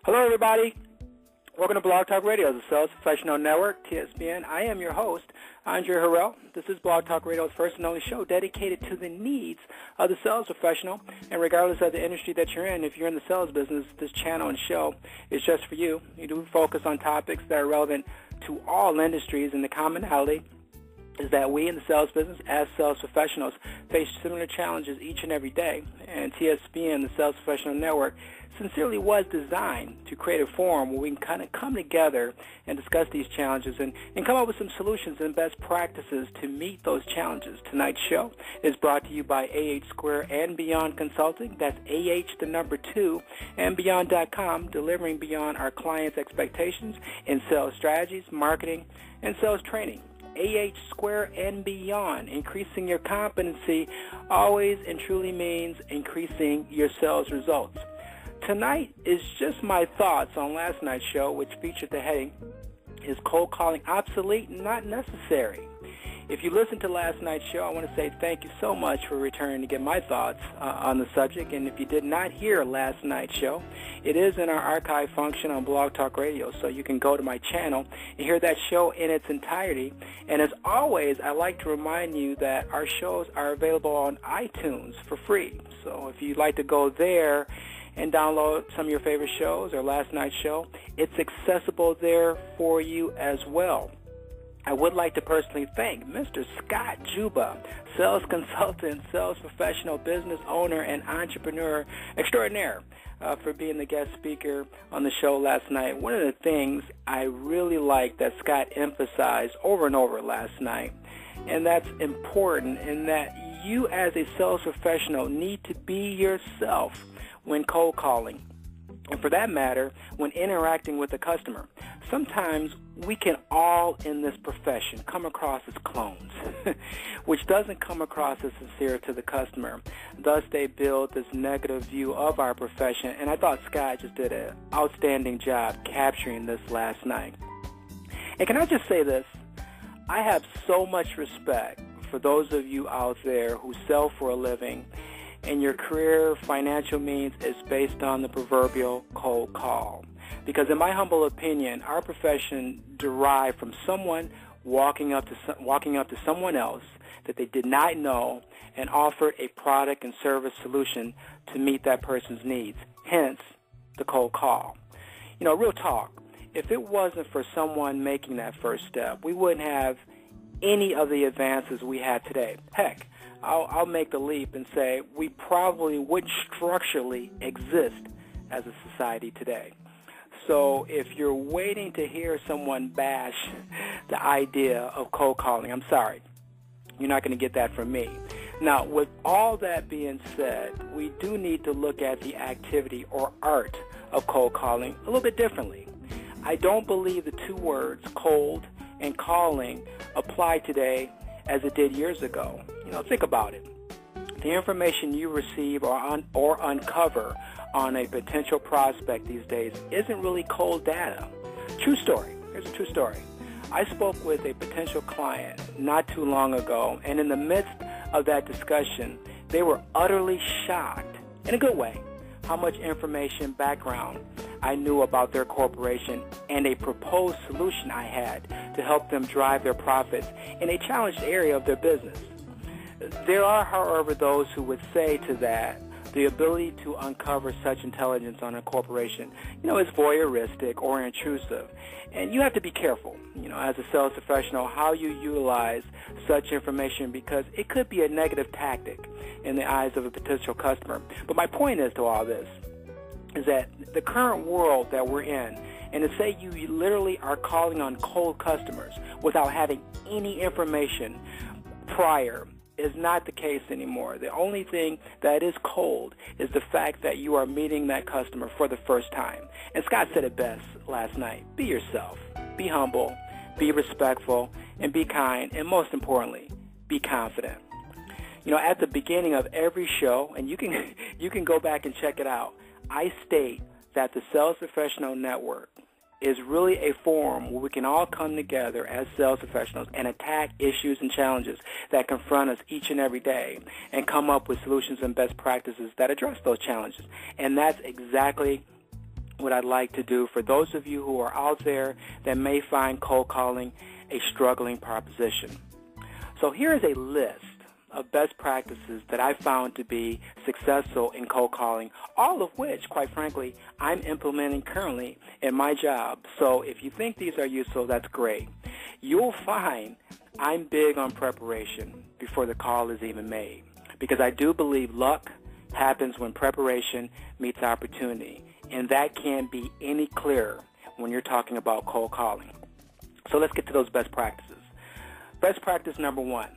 Hello, everybody. Welcome to Blog Talk Radio, the Sales Professional Network, TSPN. I am your host, Andre Harrell. This is Blog Talk Radio's first and only show dedicated to the needs of the sales professional. And regardless of the industry that you're in, if you're in the sales business, this channel and show is just for you. We do focus on topics that are relevant to all industries, and the commonality is that we in the sales business, as sales professionals, face similar challenges each and every day. And TSPN, the Sales Professional Network, sincerely was designed to create a forum where we can kind of come together and discuss these challenges and come up with some solutions and best practices to meet those challenges. Tonight's show is brought to you by AH and Beyond Consulting. That's AH2 and Beyond.com, delivering beyond our clients' expectations in sales strategies, marketing, and sales training. AH and Beyond, increasing your competency always and truly means increasing your sales results. Tonight is just my thoughts on last night's show, which featured the heading, Is Cold Calling Obsolete, Not Necessary? If you listened to last night's show, I want to say thank you so much for returning to get my thoughts on the subject. And if you did not hear last night's show, it is in our archive function on Blog Talk Radio, so you can go to my channel and hear that show in its entirety. And as always, I like to remind you that our shows are available on iTunes for free. So if you'd like to go there and download some of your favorite shows or last night's show, it's accessible there for you as well. I would like to personally thank Mr. Scott Juba, sales consultant, sales professional, business owner, and entrepreneur extraordinaire, for being the guest speaker on the show last night. One of the things I really liked that Scott emphasized over and over last night, and that's important, in that you as a sales professional need to be yourself when cold calling, and for that matter, when interacting with a customer. Sometimes we can all in this profession come across as clones, which doesn't come across as sincere to the customer. Thus, they build this negative view of our profession, and I thought Scott just did an outstanding job capturing this last night. And can I just say this? I have so much respect for those of you out there who sell for a living, and your career financial means is based on the proverbial cold call. Because in my humble opinion, our profession derived from someone walking up to someone else that they did not know and offered a product and service solution to meet that person's needs, hence the cold call. You know, real talk, if it wasn't for someone making that first step, we wouldn't have any of the advances we have today. Heck, I'll make the leap and say we probably wouldn't structurally exist as a society today. So if you're waiting to hear someone bash the idea of cold calling, I'm sorry, you're not going to get that from me. Now, with all that being said, we do need to look at the activity or art of cold calling a little bit differently. I don't believe the two words, cold and calling, apply today as it did years ago. You know, think about it. The information you receive or uncover on a potential prospect these days isn't really cold data. True story. Here's a true story. I spoke with a potential client not too long ago, and in the midst of that discussion, they were utterly shocked, in a good way, how much information background I knew about their corporation and a proposed solution I had to help them drive their profits in a challenged area of their business. There are, however, those who would say to that, the ability to uncover such intelligence on a corporation, is voyeuristic or intrusive. And you have to be careful, as a sales professional, how you utilize such information, because it could be a negative tactic in the eyes of a potential customer. But my point is to all this is that the current world that we're in, and to say you literally are calling on cold customers without having any information prior is not the case anymore. The only thing that is cold is the fact that you are meeting that customer for the first time. And Scott said it best last night. Be yourself. Be humble. Be respectful. And be kind. And most importantly, be confident. At the beginning of every show, and you can go back and check it out, I state that the Sales Professional Network is really a forum where we can all come together as sales professionals and attack issues and challenges that confront us each and every day and come up with solutions and best practices that address those challenges. And that's exactly what I'd like to do for those of you who are out there that may find cold calling a struggling proposition. So here is a list of best practices that I found to be successful in cold calling, all of which, quite frankly, I'm implementing currently in my job. So if you think these are useful, that's great. You'll find I'm big on preparation before the call is even made, because I do believe luck happens when preparation meets opportunity, and that can't be any clearer when you're talking about cold calling. So let's get to those best practices. Best practice number one.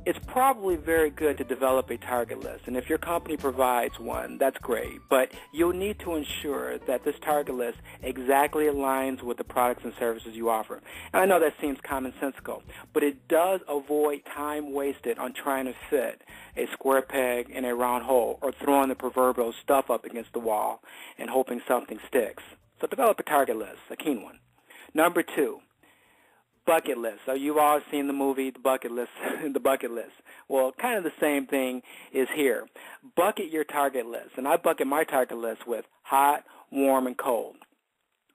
It's probably very good to develop a target list, and if your company provides one, that's great, but you'll need to ensure that this target list exactly aligns with the products and services you offer. And I know that seems commonsensical, but it does avoid time wasted on trying to fit a square peg in a round hole or throwing the proverbial stuff up against the wall and hoping something sticks. So develop a target list, a keen one. Number two, bucket list. So you've all seen the movie, The Bucket List, The Bucket List. Well, kind of the same thing is here. Bucket your target list. And I bucket my target list with hot, warm, and cold.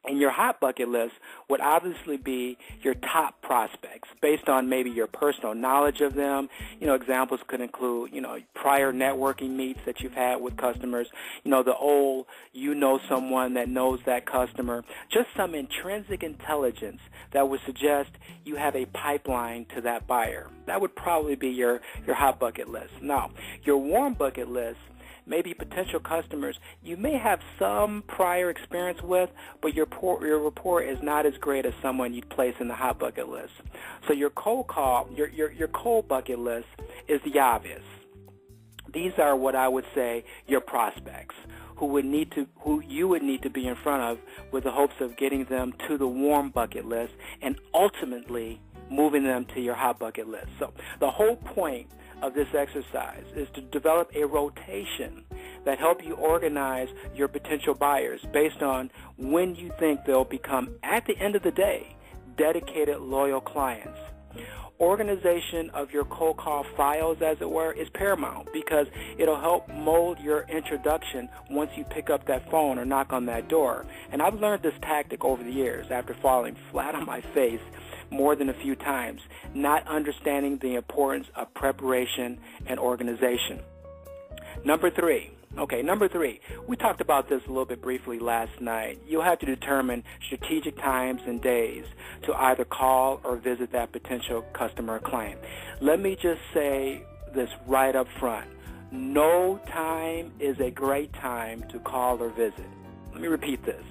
And your hot bucket list would obviously be your top prospects based on maybe your personal knowledge of them. Examples could include, prior networking meets that you've had with customers, the old, someone that knows that customer, just some intrinsic intelligence that would suggest you have a pipeline to that buyer. That would probably be your hot bucket list. Now, your warm bucket list, maybe potential customers you may have some prior experience with, but your rapport is not as great as someone you'd place in the hot bucket list. So your cold call, your cold bucket list is the obvious. These are what I would say your prospects, who you would need to be in front of with the hopes of getting them to the warm bucket list and ultimately moving them to your hot bucket list. So the whole point of this exercise is to develop a rotation that help you organize your potential buyers based on when you think they'll become, at the end of the day, dedicated, loyal clients. Organization of your cold call files, as it were, is paramount because it'll help mold your introduction once you pick up that phone or knock on that door. And I've learned this tactic over the years after falling flat on my face more than a few times, not understanding the importance of preparation and organization. Number three, we talked about this a little bit briefly last night. You'll have to determine strategic times and days to either call or visit that potential customer or client. Let me just say this right up front. No time is a great time to call or visit. Let me repeat this.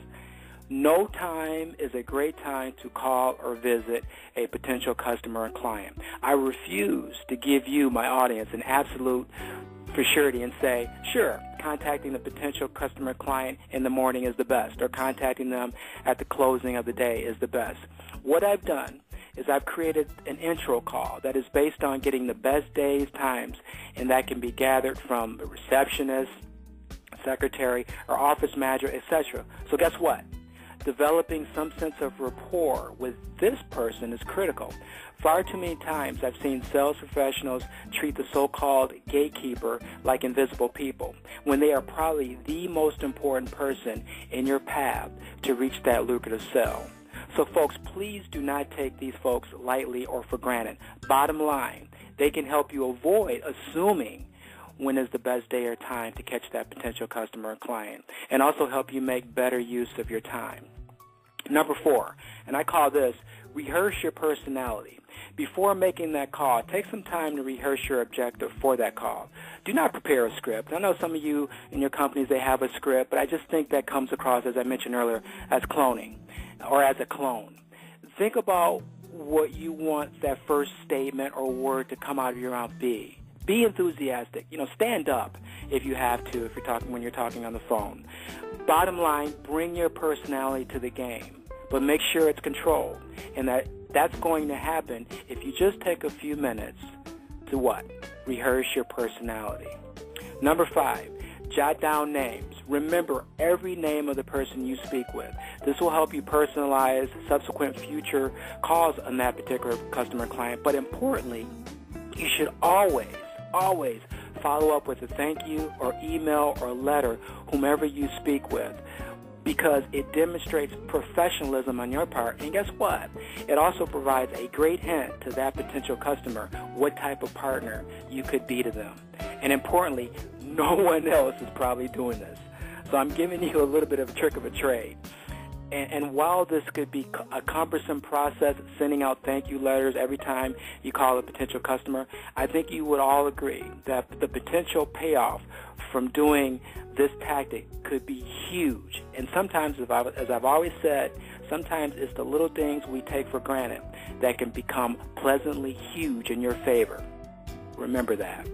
No time is a great time to call or visit a potential customer or client. I refuse to give you, my audience, an absolute for surety and say, sure, contacting the potential customer client in the morning is the best, or contacting them at the closing of the day is the best. What I've done is I've created an intro call that is based on getting the best days, times, and that can be gathered from the receptionist, secretary, or office manager, etc. So guess what? Developing some sense of rapport with this person is critical. Far too many times I've seen sales professionals treat the so-called gatekeeper like invisible people when they are probably the most important person in your path to reach that lucrative sale. So folks, please do not take these folks lightly or for granted. Bottom line, they can help you avoid assuming when is the best day or time to catch that potential customer or client, and also help you make better use of your time. Number 4, and I call this rehearse your personality. Before making that call, take some time to rehearse your objective for that call. Do not prepare a script. I know some of you in your companies, they have a script, but I just think that comes across, as I mentioned earlier, as cloning or as a clone. Think about what you want that first statement or word to come out of your mouth be. Be enthusiastic. Stand up if you have to, when you're talking on the phone. Bottom line, bring your personality to the game, but make sure it's controlled. And that's going to happen if you just take a few minutes to what? Rehearse your personality. Number 5, jot down names. Remember every name of the person you speak with. This will help you personalize subsequent future calls on that particular customer client. But importantly, you should always follow up with a thank you or email or letter whomever you speak with. because it demonstrates professionalism on your part. And guess what? It also provides a great hint to that potential customer what type of partner you could be to them. And importantly, no one else is probably doing this. So I'm giving you a little bit of a trick of a trade. And while this could be a cumbersome process, sending out thank you letters every time you call a potential customer, I think you would all agree that the potential payoff from doing this tactic could be huge. And sometimes, as I've always said, sometimes it's the little things we take for granted that can become pleasantly huge in your favor. Remember that.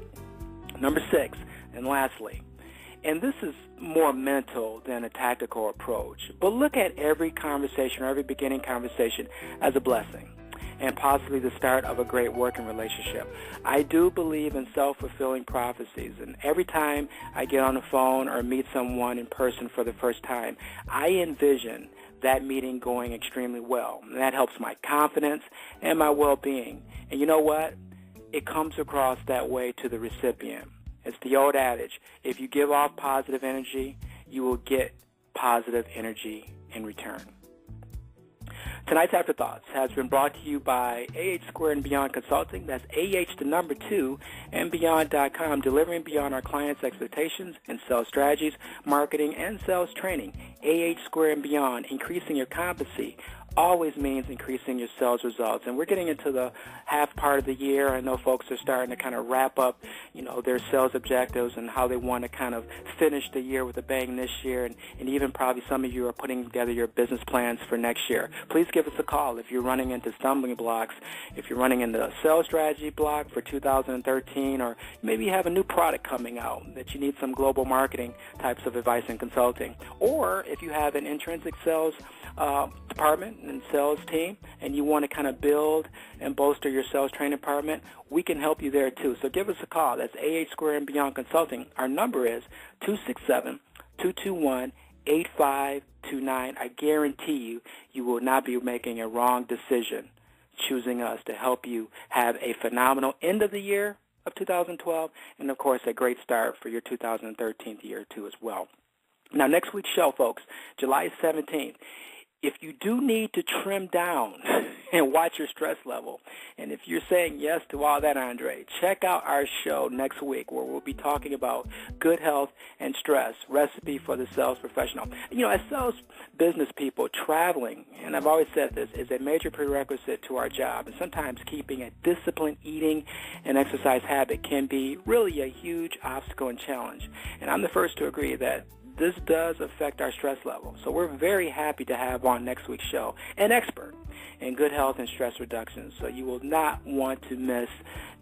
Number 6, and lastly, and this is more mental than a tactical approach, but look at every conversation or every beginning conversation as a blessing and possibly the start of a great working relationship. I do believe in self-fulfilling prophecies, and every time I get on the phone or meet someone in person for the first time, I envision that meeting going extremely well. And that helps my confidence and my well-being. And you know what? It comes across that way to the recipient. It's the old adage, if you give off positive energy, you will get positive energy in return. Tonight's Afterthoughts has been brought to you by AH and Beyond Consulting. That's AH2, and Beyond.com, delivering beyond our clients' expectations in sales strategies, marketing, and sales training. AH and Beyond, increasing your competency always means increasing your sales results. And we're getting into the half part of the year. I know folks are starting to kind of wrap up, their sales objectives and how they want to kind of finish the year with a bang this year. And even probably some of you are putting together your business plans for next year. Please give us a call if you're running into stumbling blocks, if you're running into a sales strategy block for 2013, or maybe you have a new product coming out that you need some global marketing types of advice and consulting. Or if you have an intrinsic sales department and sales team, and you want to kind of build and bolster your sales training department, we can help you there too. So give us a call. That's AH and Beyond Consulting. Our number is 267-221-8529. I guarantee you will not be making a wrong decision choosing us to help you have a phenomenal end of the year of 2012, and of course a great start for your 2013 year too as well. Now, next week's show, folks, July 17th. If you do need to trim down and watch your stress level, and if you're saying yes to all that, Andre, check out our show next week where we'll be talking about good health and stress, recipe for the sales professional. As sales business people, traveling, and I've always said this, is a major prerequisite to our job. And sometimes keeping a disciplined eating and exercise habit can be really a huge obstacle and challenge. And I'm the first to agree that this does affect our stress level. So we're very happy to have on next week's show an expert in good health and stress reduction. So you will not want to miss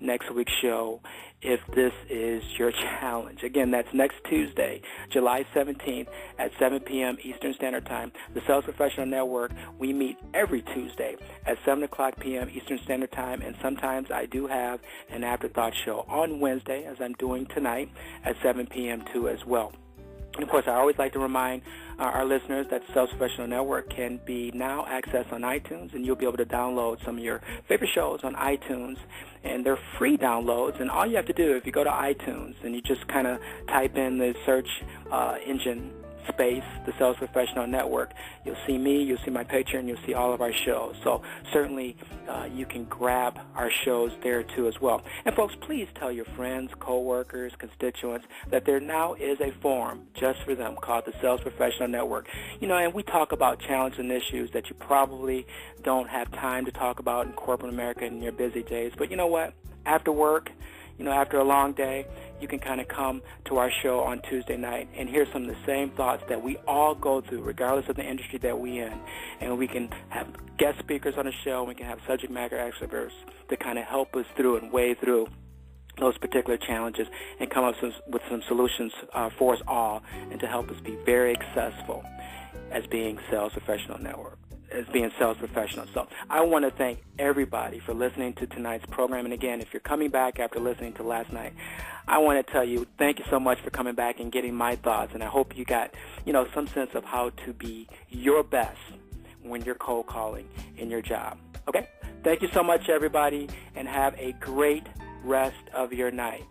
next week's show if this is your challenge. Again, that's next Tuesday, July 17th at 7 p.m. Eastern Standard Time. The Sales Professional Network, we meet every Tuesday at 7 o'clock p.m. Eastern Standard Time, and sometimes I do have an afterthought show on Wednesday, as I'm doing tonight, at 7 p.m. too as well. And of course, I always like to remind our listeners that the Sales Professional Network can be now accessed on iTunes, and you'll be able to download some of your favorite shows on iTunes, and they're free downloads. And all you have to do, if you go to iTunes and you just kind of type in the search engine space, the Sales Professional Network, you'll see me, you'll see my picture, and you'll see all of our shows. So certainly you can grab our shows there too as well. And folks, please tell your friends, coworkers, constituents that there now is a forum just for them called the Sales Professional Network. And we talk about challenges and issues that you probably don't have time to talk about in corporate America in your busy days. But you know what? After work, after a long day, you can kind of come to our show on Tuesday night and hear some of the same thoughts that we all go through, regardless of the industry that we're in. And we can have guest speakers on the show. We can have subject matter experts to kind of help us through and wade through those particular challenges and come up with some solutions for us all, and to help us be very successful as being Sales Professional Network. As being sales professionals. So I want to thank everybody for listening to tonight's program. And again, if you're coming back after listening to last night, I want to tell you thank you so much for coming back and getting my thoughts. And I hope you got, some sense of how to be your best when you're cold calling in your job. Okay? Thank you so much, everybody, and have a great rest of your night.